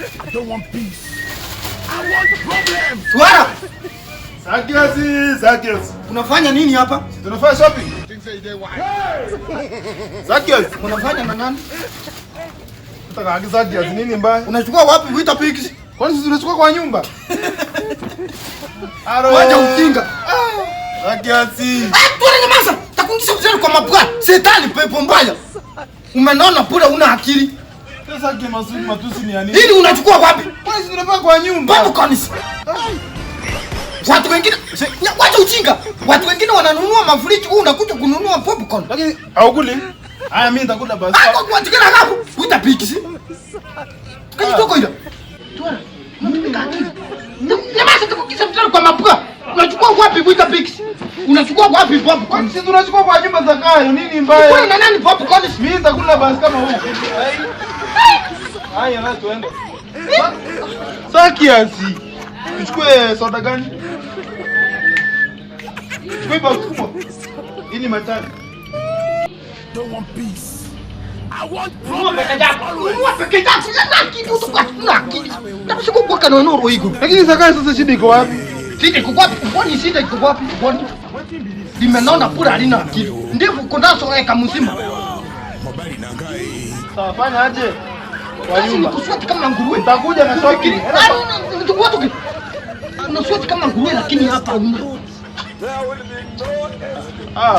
I don't want peace. I want problems. Swara! Zacchaeus. Unafanya nini hapa? Tunafanya shopping. Zacchaeus, Unafanya na nani? unataka Zacchaeus nini mbaya? Unachukua wapi Vita Pigs? Kwani sisi tunachukua kwa nyumba? Wacha ujinga. Zacchaeus. Bwana nyamaza. Takungisha mzee kwa mapua. Shetani pepo mbaya. Umenaona bure una akili. Sasa matusi ni ya nini? Hili unachukua wapi? Kwani sisi tunafanya kwa nyumba? Babu kanisa. Watu wengine wacha ujinga. Watu wengine wananunua mafriji, wewe unakuja kununua popcorn. Lakini haukuli? Haya mimi nitakula basi. Kwa tikana hapo. Vita Pigs. Kaji toko ile. Twara. Unapika akili. Nyamaza takungisha mzee kwa mapua. Unachukua wapi Vita Pigs? Unachukua wapi popcorn? Sisi tunachukua kwa nyumba za Kayo, nini mbaya? Wewe na nani popcorn? Mimi nitakula basi kama wewe. Haya na tuende. Zacchaeus. Uchukue soda gani? Chukua box kubwa. Ili matani. Don't want peace. I want problems. Lakini Zacchaeus sasa shida iko wapi? Shida iko wapi? Kwani shida iko wapi? Kwani limenona pura halina akili. Ndevu kondaso eka mzima. Sawa, fanya aje? Kwa Basi nyumba. nikuswati kama nguruwe. Nitakuja na shopping. Watu naswati kama nguruwe lakini hapa una.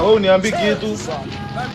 Wewe uniambi kitu.